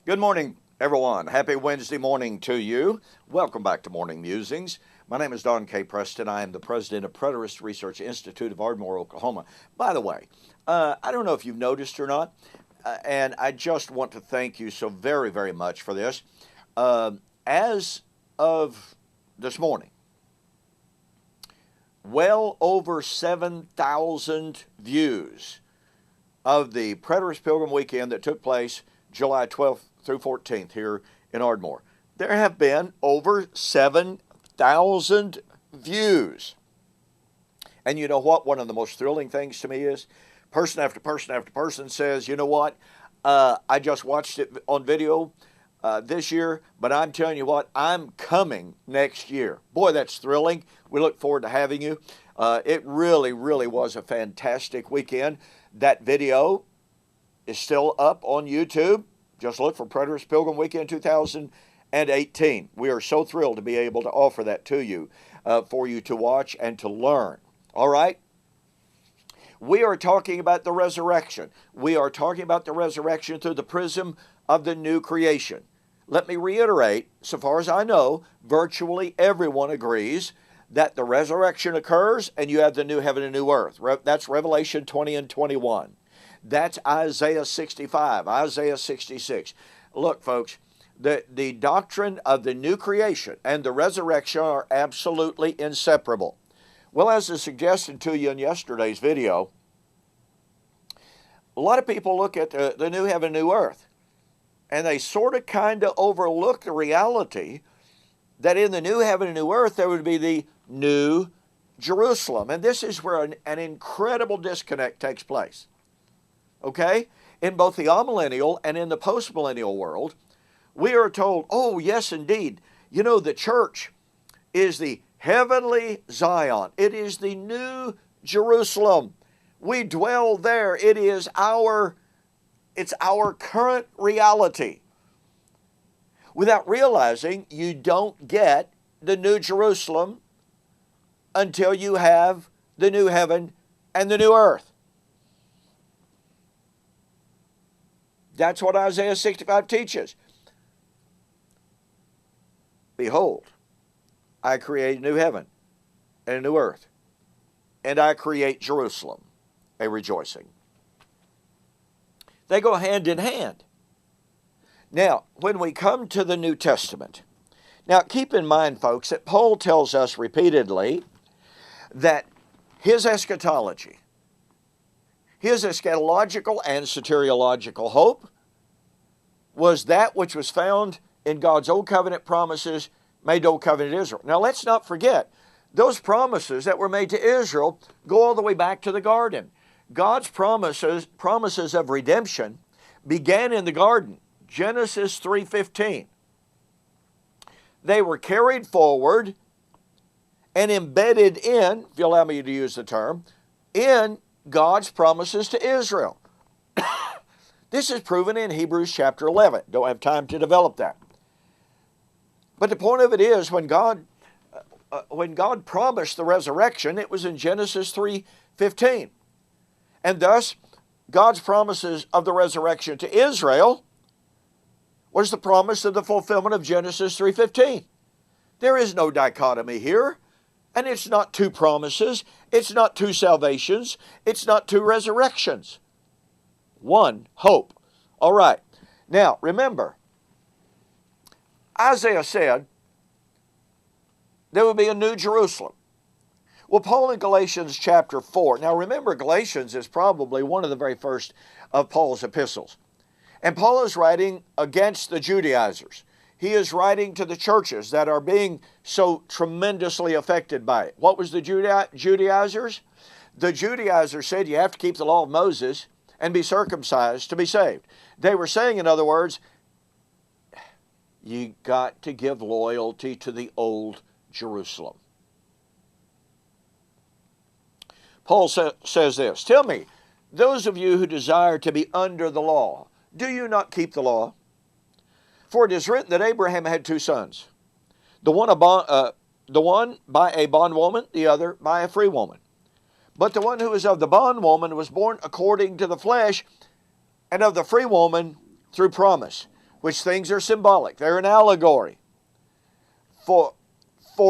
Good morning, everyone. Happy Wednesday morning to you. Welcome back to Morning Musings. My name is Don K. Preston. I am the president of Preterist Research Institute of Ardmore, Oklahoma. By the way, I don't know if you've noticed or not, and I just want to thank you so very, very much for this. As of this morning, well over 7,000 views of the Preterist Pilgrim Weekend that took place July 12th through 14th here in Ardmore. There have been over 7,000 views. And you know what? One of the most thrilling things to me is person after person after person says, you know what? I just watched it on video this year, but I'm telling you what, I'm coming next year. Boy, that's thrilling. We look forward to having you. It really, really was a fantastic weekend. That video is still up on YouTube. Just look for Preterist Pilgrim Weekend 2018. We are so thrilled to be able to offer that to you, for you to watch and to learn. All right? We are talking about the resurrection. We are talking about the resurrection through the prism of the new creation. Let me reiterate, so far as I know, virtually everyone agrees that the resurrection occurs and you have the new heaven and new earth. That's Revelation 20 and 21. That's Isaiah 65, Isaiah 66. Look, folks, the doctrine of the new creation and the resurrection are absolutely inseparable. Well, as I suggested to you in yesterday's video, a lot of people look at the new heaven and new earth, and they sort of kind of overlook the reality that in the new heaven and new earth there would be the new Jerusalem. And this is where an incredible disconnect takes place. Okay? In both the amillennial and in the postmillennial world, we are told, oh, yes, indeed, you know, the church is the heavenly Zion. It is the new Jerusalem. We dwell there. It's our current reality. Without realizing you don't get the new Jerusalem until you have the new heaven and the new earth. That's what Isaiah 65 teaches. Behold, I create a new heaven and a new earth, and I create Jerusalem, a rejoicing. They go hand in hand. Now, when we come to the New Testament, now keep in mind, folks, that Paul tells us repeatedly that his eschatology, his eschatological and soteriological hope was that which was found in God's Old Covenant promises made to Old Covenant Israel. Now, let's not forget, those promises that were made to Israel go all the way back to the garden. God's promises of redemption began in the garden, Genesis 3:15. They were carried forward and embedded in, if you allow me to use the term, in God's promises to Israel. This is proven in Hebrews chapter 11. Don't have time to develop that. But the point of it is, when God promised the resurrection, it was in Genesis 3:15. And thus, God's promises of the resurrection to Israel was the promise of the fulfillment of Genesis 3:15. There is no dichotomy here. And it's not two promises. It's not two salvations. It's not two resurrections. One hope. All right. Now, remember, Isaiah said there would be a new Jerusalem. Well, Paul in Galatians chapter 4. Now, remember, Galatians is probably one of the very first of Paul's epistles. And Paul is writing against the Judaizers. He is writing to the churches that are being so tremendously affected by it. What was the Judaizers? The Judaizers said you have to keep the law of Moses and be circumcised to be saved. They were saying, in other words, you got to give loyalty to the old Jerusalem. Paul says this, tell me, those of you who desire to be under the law, do you not keep the law? For it is written that Abraham had two sons, the one by a bondwoman, the other by a free woman. But the one who is of the bondwoman was born according to the flesh, and of the free woman through promise. which things are symbolic. They're an allegory. For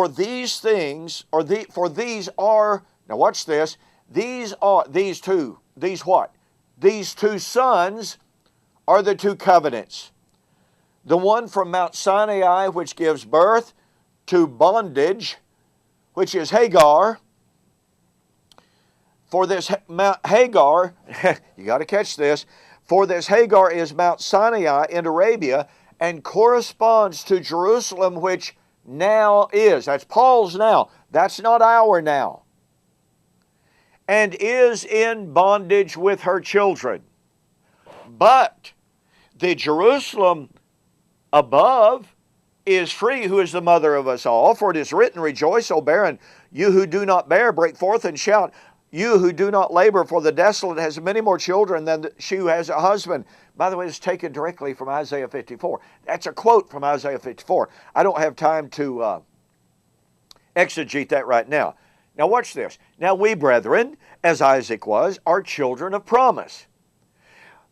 these things, for these are, now watch this, these two sons are the two covenants. The one from Mount Sinai, which gives birth to bondage, which is Hagar. For this Mount Hagar, you got to catch this, for this Hagar is Mount Sinai in Arabia and corresponds to Jerusalem, which now is. That's Paul's now. That's not our now. And is in bondage with her children. But the Jerusalem above is free, who is the mother of us all. For it is written, rejoice, O barren, you who do not bear, break forth and shout. You who do not labor, for the desolate has many more children than she who has a husband. By the way, it's taken directly from Isaiah 54. That's a quote from Isaiah 54. I don't have time to exegete that right now. Now watch this. Now we, brethren, as Isaac was, are children of promise.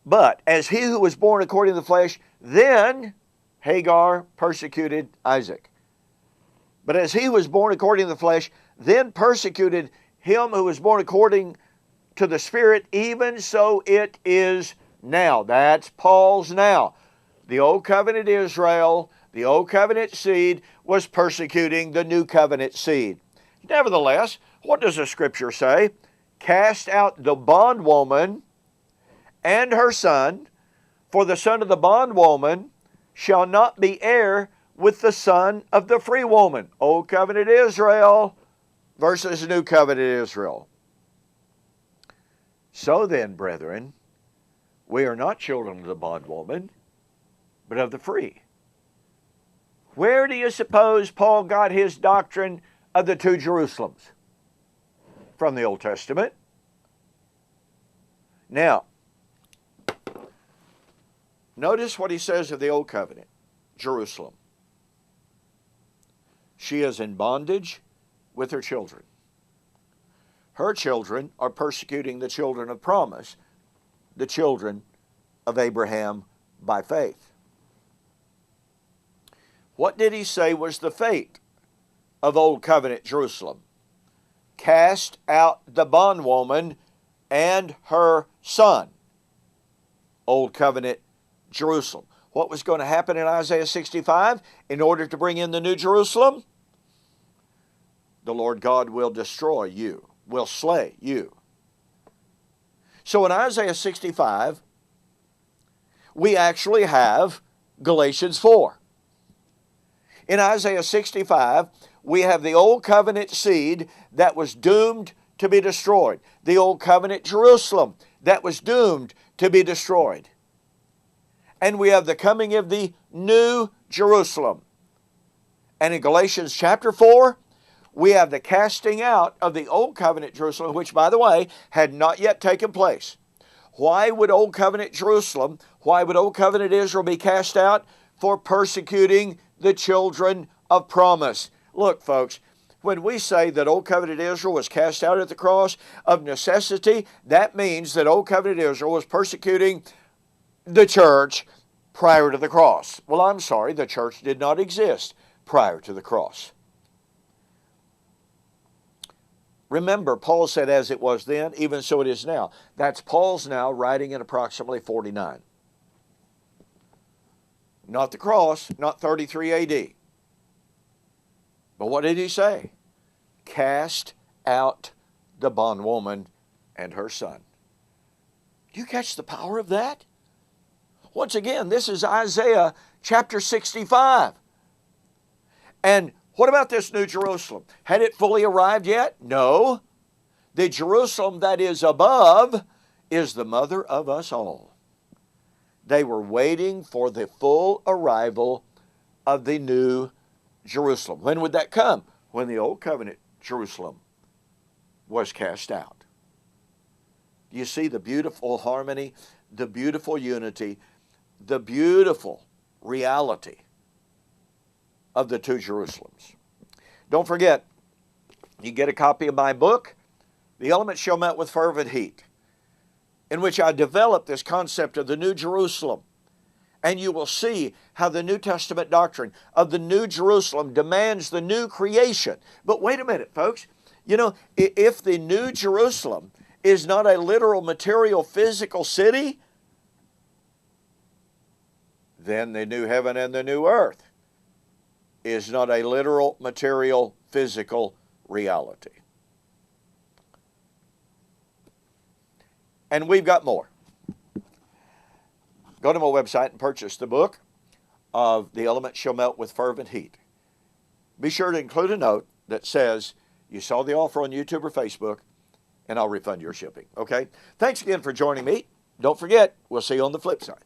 But as he who was born according to the flesh, then Hagar persecuted Isaac. But as he who was born according to the flesh, then persecuted him who was born according to the Spirit, even so it is now. That's Paul's now. The old covenant Israel, the old covenant seed, was persecuting the new covenant seed. Nevertheless, what does the Scripture say? Cast out the bondwoman and her son, for the son of the bondwoman shall not be heir with the son of the free woman. Old covenant Israel versus new covenant Israel. So then, brethren, we are not children of the bondwoman, but of the free. Where do you suppose Paul got his doctrine of the two Jerusalems? From the Old Testament. Now, notice what he says of the Old Covenant, Jerusalem. She is in bondage with her children. Her children are persecuting the children of promise, the children of Abraham by faith. What did he say was the fate of Old Covenant Jerusalem? Cast out the bondwoman and her son. Old Covenant Jerusalem. What was going to happen in Isaiah 65 in order to bring in the New Jerusalem? The Lord God will destroy you, will slay you. So in Isaiah 65, we actually have Galatians 4. In Isaiah 65, we have the Old Covenant seed that was doomed to be destroyed. The Old Covenant Jerusalem that was doomed to be destroyed. And we have the coming of the New Jerusalem. And in Galatians chapter 4, we have the casting out of the Old Covenant Jerusalem, which, by the way, had not yet taken place. Why would Old Covenant Jerusalem, why would Old Covenant Israel be cast out? For persecuting the children of promise. Look, folks, when we say that Old Covenant Israel was cast out at the cross of necessity, that means that Old Covenant Israel was persecuting the church prior to the cross. Well, I'm sorry, the church did not exist prior to the cross. Remember, Paul said, as it was then, even so it is now. That's Paul's now, writing in approximately 49. Not the cross, not 33 AD. But what did he say? Cast out the bondwoman and her son. Do you catch the power of that? Once again, this is Isaiah chapter 65. And what about this New Jerusalem? Had it fully arrived yet? No. The Jerusalem that is above is the mother of us all. They were waiting for the full arrival of the New Jerusalem. When would that come? When the Old Covenant Jerusalem was cast out. Do you see the beautiful harmony, the beautiful unity, the beautiful reality of the two Jerusalems? Don't forget, you get a copy of my book, The Elements Shall Melt with Fervent Heat, in which I develop this concept of the New Jerusalem And you will see how the New Testament doctrine of the New Jerusalem demands the new creation. But wait a minute, folks. You know, if the New Jerusalem is not a literal, material, physical city, then the new heaven and the new earth is not a literal, material, physical reality. And we've got more. Go to my website and purchase the book of The Elements Shall Melt with Fervent Heat. Be sure to include a note that says you saw the offer on YouTube or Facebook, and I'll refund your shipping. Okay? Thanks again for joining me. Don't forget, we'll see you on the flip side.